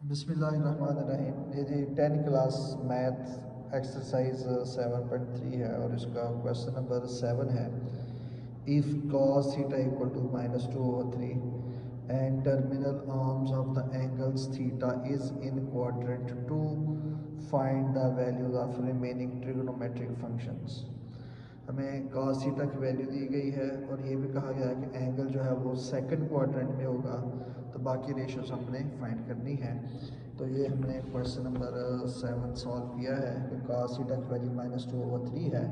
बिस्मिल्लाहिर्रहमानिर्रहीम। ये जी 10 class math exercise 7.3 है और इसका क्वेश्चन नंबर 7 है। If cos theta equal to -2/3 and terminal arms of the angles theta is in quadrant two find the values of remaining trigonometric functions. हमें cos theta की value दी गई है और ये भी कहा गया है कि एंगल जो है वो सेकंड क्वाड्रेंट में होगा, तो बाकी रेशोज हमने फाइंड करनी है। तो ये हमने क्वेश्चन नंबर 7 सॉल्व किया है कि cos थीटा की वैल्यू -2/3 है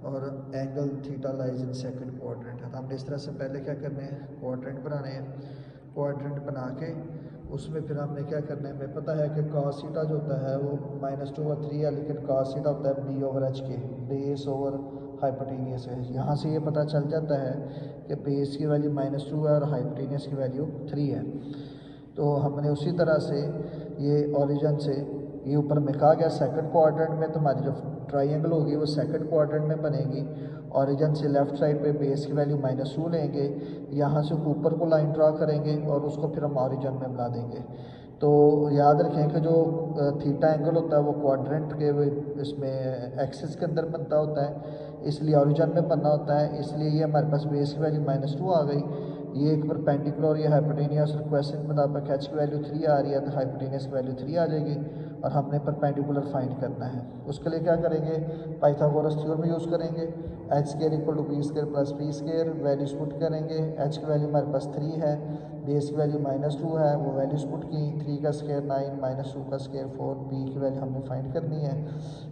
और angle theta lies in second quadrant है। तो हमने इस तरह से पहले क्या करने हैं, क्वाड्रेंट बनाने हैं। क्वाड्रेंट बना के उसमें फिर हमने क्या करना है, हमें पता है कि cos थीटा जो होता है वो -2/3 है, लेकिन cos थीटा होता है b/h के, बेस ओवर हाइपोटेनियस है। यहाँ से ये पता चल जाता है कि बेस की वैल्यू -2 है और हाइपोटेनियस की वैल्यू 3 है। तो हमने उसी तरह से ये ओरिजिन से ये ऊपर में कहा गया सेकंड क्वाड्रेंट में, तो हमारी जो ट्राइंगल होगी वो सेकंड क्वाड्रेंट में बनेगी। ओरिजिन से लेफ़्ट साइड पे बेस की वैल्यू -2 लेंगे, यहाँ से ऊपर को लाइन ड्रा करेंगे और उसको फिर हम ओरिजिन में मिला देंगे। तो याद रखें कि जो थीटा एंगल होता है वो क्वाड्रेंट के इसमें एक्सिस के अंदर बनता होता है, इसलिए ओरिजिन में बनना होता है। इसलिए ये हमारे पास बेस की वैल्यू -2 आ गई, ये एक परपेंडिकुलर और ये हाइपोटेनियस, क्वेश्चन के मुताबिक एच की वैल्यू 3 आ रही है तो हाइपोटेनियस की वैल्यू 3 आ जाएगी और हमने परपेंडिकुलर फाइंड करना है। उसके लिए क्या करेंगे, पाइथागोरस थ्योरम यूज़ करेंगे। H square equal to B square plus P square, values put करेंगे। एच की वैल्यू हमारे पास 3 है, बेस की वैल्यू -2 है, वो वैल्यूज पुट की, 3 का स्क्वायर 9, -2 का स्क्वायर 4, बी की वैल्यू हमने फाइंड करनी है।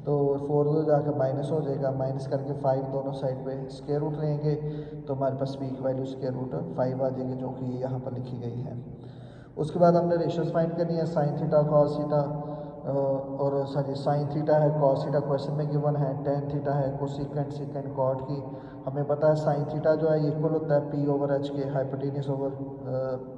तो 4 तो जाकर माइनस हो जाएगा, माइनस करके 5 दोनों साइड पे स्क्वायर रूट लेंगे तो हमारे पास बी की वैल्यू स्क्वायर रूट 5 आ जाएगी, जो कि यहाँ पर लिखी गई है। उसके बाद हमने रेशियोज फाइंड करनी है, साइन थीटा कॉस थीटा, और सॉरी साइन थीटा है, कॉस थीटा क्वेश्चन में गिवन है, टेन थीटा है, कोसिकेंट सेकेंड कॉट की। हमें पता है साइन थीटा जो है इक्वल होता है p/h के, hypotenuse over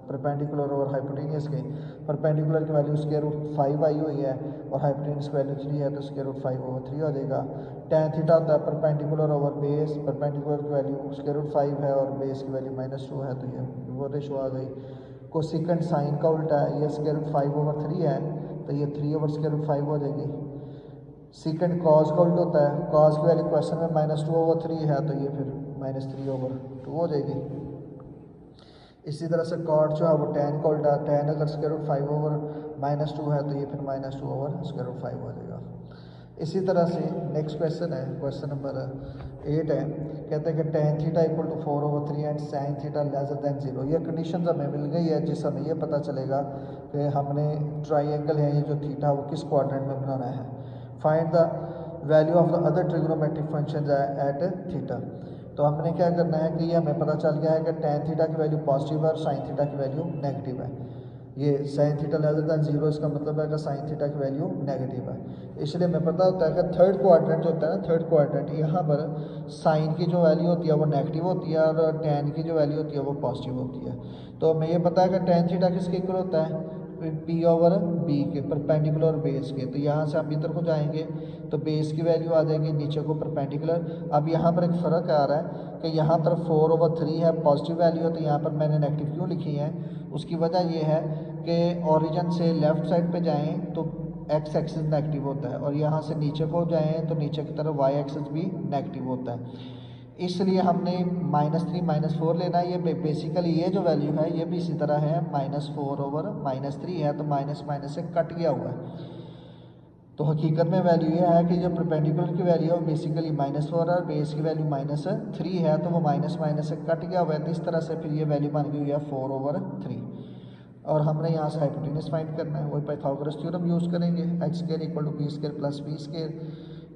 perpendicular over hypotenuse के। परपेंडिकुलर की वैल्यू स्क्वायर रूट 5 आई हुई है और हाइपोटेनियस की वैल्यू 3 है, तो स्क्वायर रूट 5/3 हो जाएगा। टेन थीटा होता है परपेंडिकुलर ओवर बेस, परपेंडिकुलर की वैल्यू स्क्वायर रूट 5 है और बेस की वैल्यू -2 है, तो ये वो रेशो आ गई। कोसिकेंट साइन का उल्टा है, ये स्क्वायर रूट 5/3 है तो ये 3/√5 हो जाएगी। सीकेंड कॉस का उल्टा होता है, कॉस की वैल्यू क्वेश्चन में -2/3 है तो ये फिर -3/2 हो जाएगी। इसी तरह से कॉट जो है वो टैन का उल्टा, टैन अगर स्क्वायर रूट 5/-2 है तो ये फिर -2/√5 हो जाएगा। इसी तरह से नेक्स्ट क्वेश्चन है, क्वेश्चन नंबर 8 है। कहते हैं कि tan theta equal to 4/3 and sine theta lesser than 0। ये कंडीशन हमें मिल गई है जिससे हमें ये पता चलेगा कि हमने ट्राइंगल है ये जो थीटा वो किस क्वाड्रेंट में बनाना है। Find the value of the other trigonometric function at theta. तो हमने क्या करना है कि ये हमें पता चल गया है कि टेन थीटा की वैल्यू पॉजिटिव है और साइन थीटा की वैल्यू नेगेटिव है। ये साइन थीटा लेसर दैन 0, इसका मतलब है कि साइन थीटा की वैल्यू नेगेटिव है। इसलिए हमें पता होता है कि थर्ड क्वाड्रेंट जो होता है ना, थर्ड क्वाड्रेंट, यहाँ पर साइन की जो वैल्यू होती है वो नेगेटिव होती है और टेन की जो वैल्यू होती है वो पॉजिटिव होती है। तो हमें ये पता है कि टेन थीटा किसके इक्वल होता है, p/b के, परपेंडिकुलर बेस के। तो यहाँ से हम इधर को जाएंगे तो बेस की वैल्यू आ जाएगी नीचे को परपेंडिकुलर। अब यहाँ पर एक फ़र्क आ रहा है कि यहाँ पर 4/3 है, पॉजिटिव वैल्यू है, तो यहाँ पर मैंने नेगेटिव क्यों लिखी है, उसकी वजह ये है कि ओरिजिन से लेफ़्ट साइड पे जाएं तो एक्स एक्सिस नेगेटिव होता है और यहाँ से नीचे को जाएं तो नीचे की तरफ वाई एक्सिस भी नेगेटिव होता है। इसलिए हमने -3 -4 लेना है। ये बेसिकली ये जो वैल्यू है ये भी इसी तरह है, -4/-3 है, तो माइनस माइनस से कट गया हुआ है। तो हकीकत में वैल्यू ये है कि जो परपेंडिकुलर की वैल्यू है वो बेसिकली -4 है और बेस की वैल्यू -3 है, तो वो माइनस माइनस से कट गया हुआ है। तो इस तरह से फिर ये वैल्यू बन गई हुई है 4/3 और हमने यहाँ से हाइपोटेनस फाइंड करना है। वही पाइथागोरस थ्योरम यूज़ करेंगे, H square equal to B square plus B square.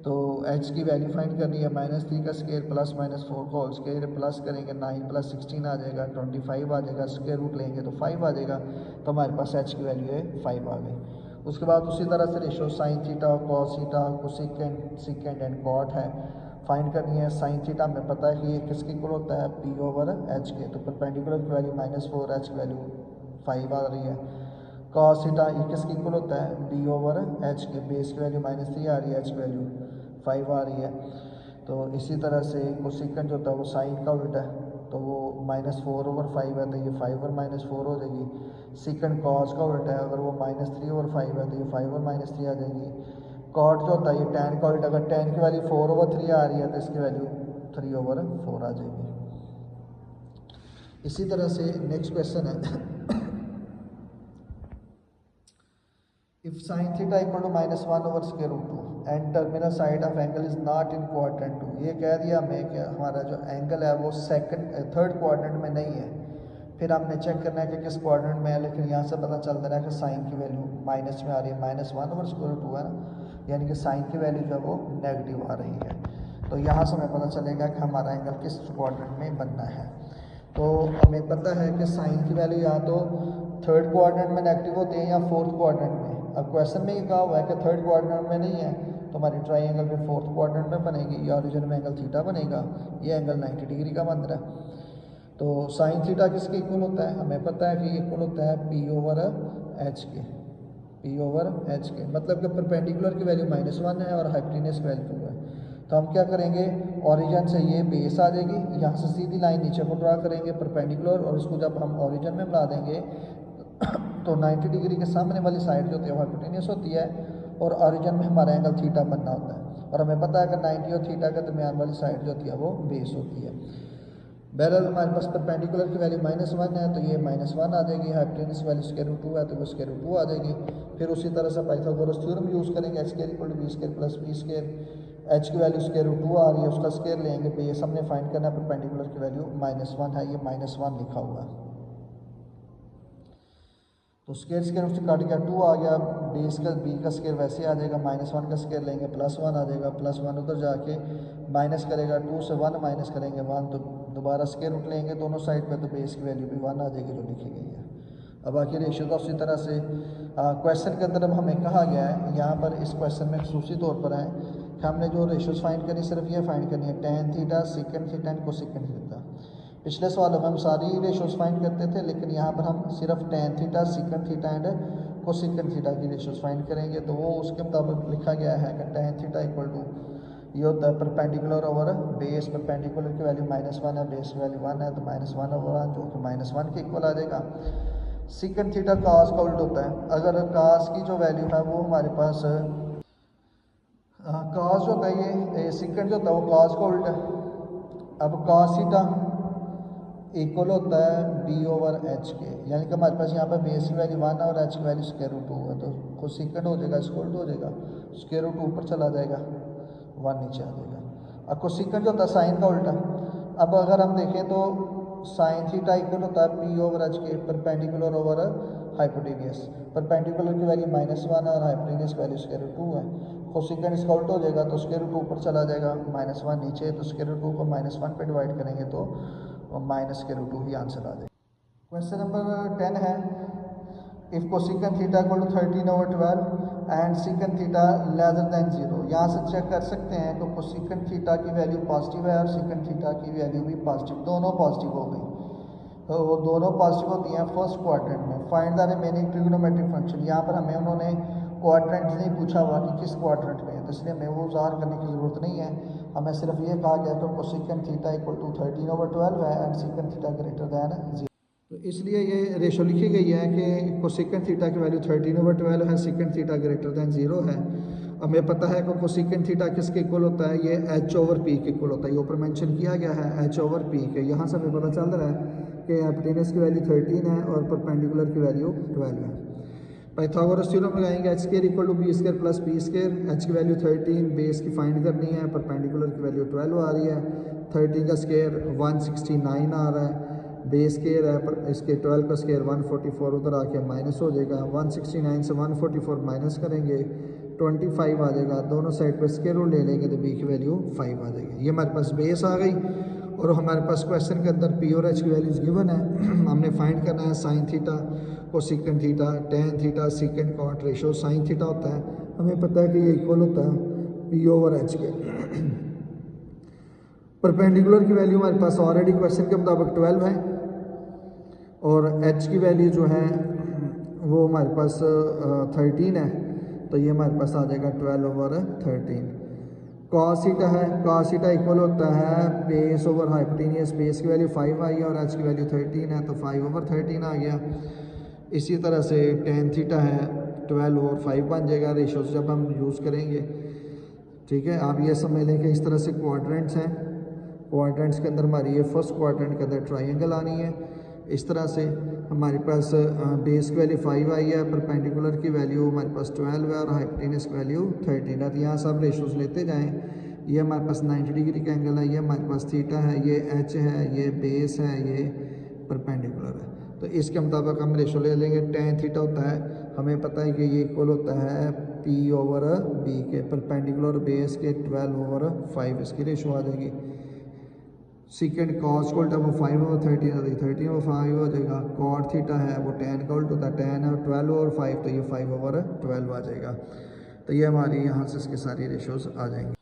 तो एच की वैल्यू फाइंड करनी है, -3 का स्क्वायर प्लस -4 का होल स्क्वायर, प्लस करेंगे 9 + 16 आ जाएगा, 25 आ जाएगा, स्क्वायर रूट लेंगे तो 5 आ जाएगा, तो हमारे पास एच की वैल्यू है 5 आ गई। उसके बाद उसी तरह से ratio sine theta, cos theta, cosecant, secant and cot है, फाइंड करनी है। साइन थीटा हमें पता है कि ये किसके इक्वल होता है, p/h के, तो परपेंडिकुलर की वैल्यू -4, h की वैल्यू 5 आ रही है। कॉस थीटा ये किसके इक्वल होता है, b/h के, बेस की वैल्यू -3 आ रही है, h की वैल्यू 5 आ रही है। तो इसी तरह से कोसेकेंट जो होता है वो साइन का उल्टा है, तो वो -4/5 है तो ये 5/-4 हो जाएगी। सीकेंड कॉस का उल्टा है, अगर वो -3/5 है तो ये 5/-3 आ जाएगी। कॉट जो होता है ये tan का उल्टा, अगर tan की वैल्यू 4/3 आ रही है तो इसकी वैल्यू 3/4 आ जाएगी। इसी तरह से नेक्स्ट क्वेश्चन है if sin theta equal to -1/√2 and terminal side of angle is not in quadrant 2, ये कह दिया हमें कि हमारा जो एंगल है वो थर्ड क्वाड्रेंट में नहीं है। फिर हमने चेक करना है कि किस क्वाड्रेंट में है, लेकिन यहाँ से पता चल रहा है कि साइन की वैल्यू माइनस में आ रही है, -1/√2 है ना, यानी कि साइन की वैल्यू जो है वो नेगेटिव आ रही है। तो यहाँ से हमें पता चलेगा कि हमारा एंगल किस क्वाड्रेंट में बनना है। तो हमें पता है कि साइन की वैल्यू या तो थर्ड क्वाड्रेंट में नेगेटिव होती है या फोर्थ क्वाड्रेंट में। अब क्वेश्चन में ये कहा हुआ है कि थर्ड क्वाड्रेंट में नहीं है, तो हमारी ट्राइंगल में फोर्थ क्वाड्रेंट में बनेगी, या ओरिजिन में एंगल थीटा बनेगा, ये एंगल 90 डिग्री का बन रहा है। तो साइन थीटा किसके इक्वल होता है, हमें पता है कि इक्वल होता है P/H के, P/H के, मतलब कि परपेंडिकुलर की वैल्यू -1 है और हाइपोटेन्यूज की वैल्यू 2 है। तो हम क्या करेंगे, ओरिजिन से ये बेस आ जाएगी, यहाँ से सीधी लाइन नीचे को ड्रा करेंगे परपेंडिकुलर, और इसको जब हम ओरिजिन में मिला देंगे तो 90 डिग्री के सामने वाली साइड जो होती है वो हाइपोटेन्यूज होती है, और ओरिजिन में हमारा एंगल थीटा बनना होता है। और हमें पता है कि 90 और थीटा के दरमियान वाली साइड जो होती है वो बेस होती है। बहरहाल हमारे पास परपेंडिकुलर की वैल्यू -1 है तो ये -1 आ जाएगी, हाइपोटेन्यूज वैल्यू √2 है तो वो √2 आ जाएगी। फिर उसी तरह से पाइथागोरस थ्योरम यूज़ करेंगे, h² = b² + b², h की वैल्यू √2 आ रही है, उसका स्क्वायर लेंगे, बेस हमने फाइंड करना है, परपेंडिकुलर की वैल्यू -1 है, ये -1 लिखा हुआ है। तो स्क्वायर उससे काट गया 2 आ गया, बेस का b का स्क्वायर वैसे आ जाएगा, -1 का स्क्वायर लेंगे +1 आ जाएगा, +1 उधर जाके माइनस करेगा, 2 से 1 माइनस करेंगे 1, तो दोबारा स्क्वायर रूट लेंगे दोनों साइड पे, तो बेस की वैल्यू भी 1 आ जाएगी जो लिखी गई है। अब बाकी रेशियो का उसी तरह से क्वेश्चन के अंदर अब हमें कहा गया है, यहाँ पर इस क्वेश्चन में खसूसी तौर पर है कि हमने जो रेशियोज फाइंड करनी सिर्फ ये फाइंड करनी है tan theta, second theta and cosecant theta. पिछले सवालों में हम सारी रेशियोज फाइंड करते थे, लेकिन यहाँ पर हम सिर्फ tan theta, second theta and cosecant theta की रेशियोज फाइंड करेंगे। तो वो उसके मुताबिक लिखा गया है कि tan थीटा इक्वल टू ये होता है परपेंडिकुलर ओवर बेस, परपेंडिकुलर की वैल्यू -1 है, बेस की वैल्यू 1 है, तो -1/1 जो कि -1 के इक्वल आ जाएगा। सेकेंड थीटा कास का उल्ट होता है, अगर कास की जो वैल्यू है वो हमारे पास कास जो होता है ये सेकेंड जो होता है वो कास का उल्ट है। अब कास थीटा इक्वल होता है B/H के, यानी कि हमारे पास यहाँ पर बेस की वैल्यू 1 है और h की वैल्यू √2 है, तो कोसेकेंड हो जाएगा, इसको उल्ट हो जाएगा, √2 ऊपर चला जाएगा, 1 नीचे आ जाएगा। अब कोसेकेंड जो होता है साइन का उल्टा। अब अगर हम देखें तो साइन थीटा इक्वल होता है P/H के, परपेंडिकुलर ओवर हाइपोटेनियस, परपेंडिकुलर की वैल्यू -1 है और हाइपोटेनियस की वैल्यू √2 है। कोसेकेंड इसका उल्टा हो जाएगा, तो √2 ऊपर चला जाएगा, -1 नीचे, तो √2 को -1 पे डिवाइड करेंगे तो -√2 ही आंसर आ जाएगा। क्वेश्चन नंबर 10 है if cosecant theta equal to 13/12 and secant theta lesser than 0। यहाँ से चेक कर सकते हैं तो कोसेकेंड थीटा की वैल्यू पॉजिटिव है और सेकेंड थीटा की वैल्यू भी पॉजिटिव, दोनों पॉजिटिव हो गई। तो वो दोनों पॉजिटिव होती हैं फर्स्ट क्वाड्रेंट में। Find the remaining trigonometric function, यहाँ पर हमें उन्होंने क्वाड्रेंट नहीं पूछा हुआ कि किस क्वाड्रेंट में है, तो इसलिए हमें वो ज़ाहिर करने की ज़रूरत नहीं है। हमें सिर्फ ये कहा गया कि कोसेकेंड थीटा इक्वल टू 13/12 है and secant theta greater than 0। तो इसलिए ये रेशो लिखी गई है कि कोसेकेंड थीटा की वैल्यू 13/12 है, सेकेंड थीटा ग्रेटर दैन 0 है। हमें पता है कि कोसेकेंड थीटा किसके इक्वल होता है, ये h/p के इक्वल होता है, ये ऊपर मेंशन किया गया है h/p के। यहाँ से हमें पता चल रहा है कि हाइपोटेनस की वैल्यू 13 है और परपेंडिकुलर की वैल्यू 12 है। पाइथागोरस थ्योरम लगाएंगे, h² equal to b² + p², h की वैल्यू 13, बेस की फाइंड करनी है, परपेंडिकुलर की वैल्यू 12 आ रही है, 13 का स्क्वायर 169 आ रहा है, बेस स्क्वायर है पर इसके 12 का स्क्वायर 144 उधर आके माइनस हो जाएगा, 169 से 144 माइनस करेंगे 25 आ जाएगा, दोनों साइड पर स्क्वायर रूट ले लेंगे तो b की वैल्यू 5 आ जाएगी। ये हमारे पास बेस आ गई और हमारे पास क्वेश्चन के अंदर p और h की वैल्यूज़ गिवन है। हमने फाइंड करना है sine theta, cosecant theta, tan theta, secant cot ratio sine theta होता है, हमें पता है कि ये इक्वल होता है P/H के। परपेंडिकुलर की वैल्यू हमारे पास ऑलरेडी क्वेश्चन के मुताबिक 12 है और h की वैल्यू जो है वो हमारे पास 13 है, तो ये हमारे पास आ जाएगा 12/13। कॉस थीटा है, कॉस थीटा इक्वल होता है बेस ओवर हाइपोटेनियस, बेस की वैल्यू 5 आई है और एच की वैल्यू 13 है तो 5/13 आ गया। इसी तरह से टेन थीटा है 12 ओवर 5 बन जाएगा रेशोज जब हम यूज़ करेंगे। ठीक है, आप ये समझ लें कि इस तरह से क्वाड्रेंट्स हैं, क्वाड्रेंट्स के अंदर हमारी ये फर्स्ट क्वाड्रेंट के अंदर ट्राइंगल आनी है। इस तरह से हमारे पास बेस की वैल्यू 5 आई है, परपेंडिकुलर की वैल्यू हमारे पास 12 है और हाइपोटेनस की वैल्यू 13 है। तो यहाँ सब रेशोज़ लेते जाएँ। ये हमारे पास 90 डिग्री का एंगल है, ये हमारे पास थीटा है, ये एच है, ये बेस है, ये परपेंडिकुलर है। तो इसके मुताबिक हम रेशो ले लेंगे। टेन थीटा होता है, हमें पता है कि ये इक्वल होता है पी ओवर बी के, परपेंडिकुलर बेस के 12/5 इसकी रेशो आ जाएगी। सेकेंड कॉस को उल्टा वो 5/13 है, 13/5 हो जाएगा। कॉट थीटा है वो टेन का उल्टा होता है, टेन है 12/5 तो ये 5/12 आ जाएगा। तो ये हमारी यहाँ से इसकी सारी रेशोज़ आ जाएंगी।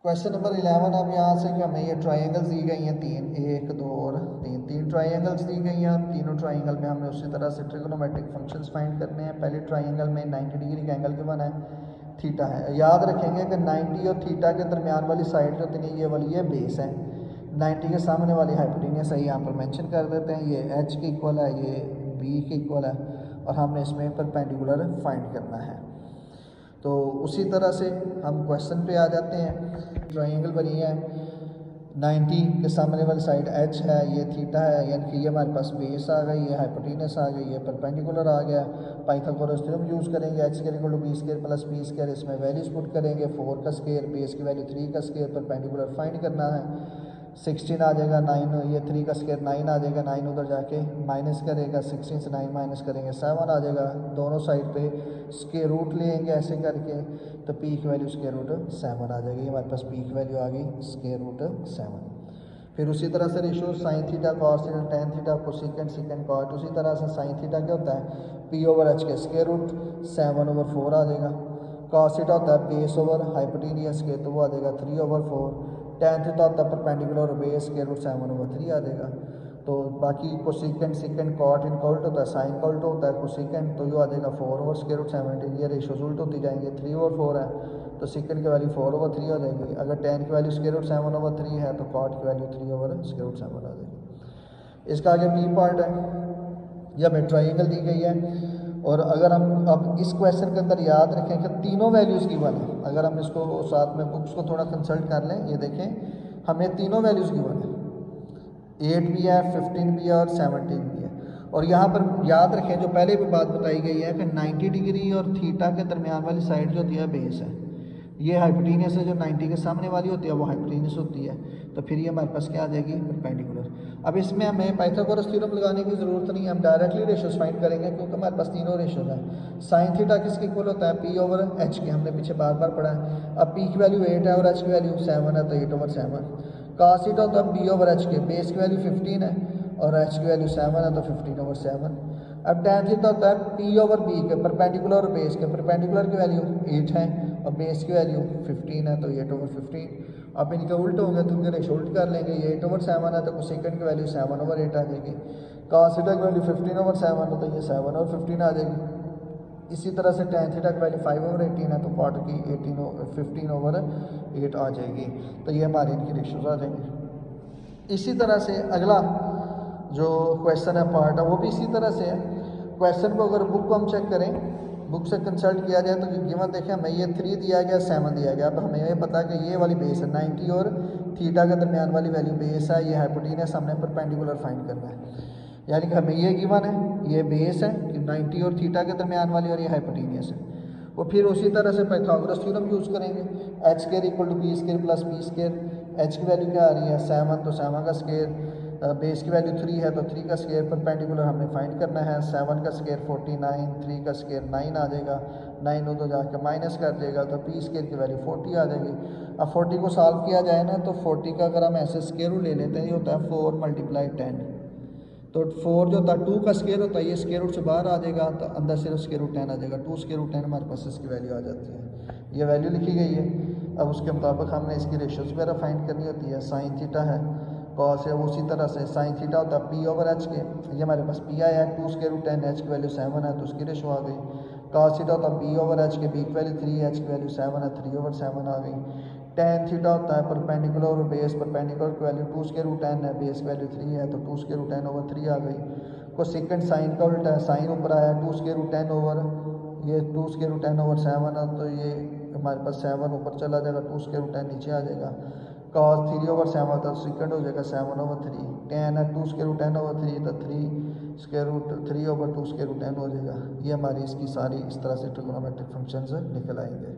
क्वेश्चन नंबर 11 अब यहाँ से कि हमें ये ट्राइंगल्स दी गई हैं तीन, 1 2 और 3, तीन ट्राइंगल्स दी गई हैं। तीनों ट्राइंगल में हमने उसी तरह से ट्रिगोनोमेट्रिक फंक्शंस फाइंड करने हैं। पहले ट्राइंगल में 90 डिग्री का एंगल गिवन है, थीटा है। याद रखेंगे कि 90 और थीटा के दरमियान वाली साइड जो होती है ये वाली ये बेस है, 90 के सामने वाली हाइपोटेनियस है, यहाँ पर मेंशन कर देते हैं। ये एच के इक्वल है, ये बी के इक्वल है और हमने इसमें परपेंडिकुलर फाइंड करना है। तो उसी तरह से हम क्वेश्चन पे आ जाते हैं। ट्राइंगल बनी है, 90 के सामने वाली साइड एच है, ये थीटा है, यानी कि ये हमारे पास बेस आ गई, ये हाइपोटेनस आ गई, ये परपेंडिकुलर आ गया। पाइथागोरस थ्योरम यूज़ करेंगे, H square equal to B square plus B square, इसमें वैल्यूज पुट करेंगे। 4 का स्क्वायर, बेस की वैल्यू 3 का स्क्वायर, परपेंडिकुलर फाइंड करना है। 16 आ जाएगा, 9 ये 3 का स्क्वायर 9 आ जाएगा, 9 उधर जाके माइनस करेगा, 16 से 9 माइनस करेंगे 7 आ जाएगा। दोनों साइड पे स्क्वायर रूट लेंगे ऐसे करके, तो पी की वैल्यू स्क्वायर रूट 7 आ जाएगी। हमारे पास पी की वैल्यू आ गई स्क्वायर रूट 7। फिर उसी तरह से ratio sine theta cos theta tan theta cosecant secant cot, उसी तरह से साइन थीटा क्या होता है पी ओवर एच के स्क्वायर रूट 7/4 आ जाएगा। कॉस थीटा होता है बेस ओवर हाइपोटेनियस के, तो वो आ जाएगा 3/4। टेन थीटा होता है परपेंडिकुलर बेस स्क्वायर रूट 7/3 आ जाएगा। तो बाकी कोसेकेंट सेकेंड कॉट इनका उल्टा होता है, साइन का उल्टा होता है कोसेकेंट, तो ये आ जाएगा 4/√17। ये रेशोज उल्ट होती जाएंगे, 3/4 है तो सेकेंड की वैल्यू 4/3 हो जाएगी। अगर टेन की वैल्यू स्क्वायर रूट 7/3 है तो कॉट की वैल्यू 3/√7 आ जाएगी। इसका आगे बी पार्ट है, यह हमें ट्राइंगल दी गई है। और अगर हम अब इस क्वेश्चन के अंदर याद रखें कि तीनों वैल्यूज़ गिवन है, अगर हम इसको साथ में बुक्स को थोड़ा कंसल्ट कर लें, ये देखें हमें तीनों वैल्यूज़ गिवन है, 8 भी है, 15 भी है और 17 भी है। और यहाँ पर याद रखें जो पहले भी बात बताई गई है कि 90 डिग्री और थीटा के दरमियान वाली साइड जो होती है बेस है, ये हाइपोटेनियस है, जो 90 के सामने वाली होती है वो हाइपोटेनियस होती है। तो फिर ये हमारे पास क्या आ जाएगी परपेंडिकुलर। अब इसमें हमें पाइथागोरस थ्योरम लगाने की ज़रूरत नहीं है, हम डायरेक्टली रेशोज फाइंड करेंगे क्योंकि हमारे पास तीनों रेशोज हैं। साइन थीटा किसके इक्वल होता है पी ओवर एच के, हमने पीछे बार बार पढ़ा है। अब पी की वैल्यू 8 है और एच की वैल्यू 7 है तो 8/7। कॉस थीटा होता है बी ओवर एच के, बेस की वैल्यू 15 है और एच की वैल्यू 7 है तो 15/7। अब टैन थीटा होता है पी ओवर बी के, परपेंडिकुलर और बेस के, परपेंडिकुलर की वैल्यू 8 है और बेस की वैल्यू 15 है तो 8/15। अब इनके उल्ट होंगे तो उनके रेशो उल्ट कर लेंगे, ये 8/7 है तो कोसेकेंट की वैल्यू 7/8 आ जाएगी। कॉस थीटा की वैल्यू 15/7 है तो ये 7/15 आ जाएगी। इसी तरह से टैन थीटा की वैल्यू 5/18 है तो कॉट की 15/8 आ जाएगी। तो ये हमारे इनकी रेशोज आ जाएंगे। इसी तरह से अगला जो क्वेश्चन है पार्ट है वो भी इसी तरह से है। क्वेश्चन को अगर बुक को हम चेक करें, बुक से कंसल्ट किया जाए तो गिवन देखें हमें ये 3 दिया गया, 7 दिया गया। अब हमें ये पता है कि ये वाली बेस है, 90 और थीटा के दरमियान वाली वैल्यू बेस है, ये हाइपोटेनस हमने परपेंडिकुलर फाइंड करना है। यानी कि हमें ये गिवन है, ये बेस है कि 90 और थीटा के दरमियान वाली और ये हाइपोटेनियस है। और फिर उसी तरह से पाइथागोरस थ्योरम यूज़ करेंगे, H square equal to B square plus B square. H की वैल्यू क्या आ रही है 7 तो 7 का स्क्वायर, बेस की वैल्यू 3 है तो 3 का स्क्वायर, परपेंडिकुलर हमने फाइंड करना है। 7 का स्क्वायर 49, 3 का स्क्वायर 9 आ जाएगा, 9 उधर जाकर माइनस कर देगा तो पी स्क्वायर की वैल्यू 40 आ जाएगी। अब 40 को सॉल्व किया जाए ना तो 40 का अगर हम ऐसे स्क्वायर रूट ले लेते हैं, ये होता है 4 × 10, तो 4 जो होता है 2 का स्क्वायर होता है, ये स्क्वायर रूट से बाहर आ जाएगा तो अंदर सिर्फ स्क्वायर रूट 10 आ जाएगा। 2 स्क्वायर रूट 10 हमारे पास इसकी वैल्यू आ जाती है, ये वैल्यू लिखी गई है। अब उसके मुताबिक हमने इसकी रेशोज़ वगैरह फाइंड करनी होती है। साइन थीटा है कॉस है वो उसी तरह से साइन थीटा होता है पी ओवर एच के, ये हमारे पास पी आई है 2 स्क्वायर रूट 10, एच की वैल्यू 7 है तो उसकी रेशो आ गई। कॉस थीटा होता है बी ओवर एच के, बी की वैल्यू 3 है, एच की वैल्यू 7 है, 3 ओवर 7 आ गई। टेन थीटा होता है परपेंडिकुलर और बेस, परपेंडिकुलर की वैल्यू 2 स्क्वायर रूट 10 है, बेस की वैल्यू 3 है तो 2 स्क्वायर रूट 10 ओवर 3 आ गई। को सेकंड साइन का उल्टा है, साइन ऊपर आया 2 स्क्वायर रूट 10 ओवर, ये 2 स्क्वायर रूट 10 ओवर 7 है तो ये हमारे पास 7 ऊपर चला जाएगा, 2 स्क्वायर रूट 10 नीचे आ जाएगा। कॉस 3 ओवर 7 तो सेकंड हो जाएगा 7 ओवर 3, टेन है 2 स्क्वायर रूट 10 ओवर 3 तो 3 square root 3 over 2 square root 10 हो जाएगा। ये हमारी इसकी सारी इस तरह से ट्रिग्नोमेट्रिक फंक्शंस निकल आएंगे।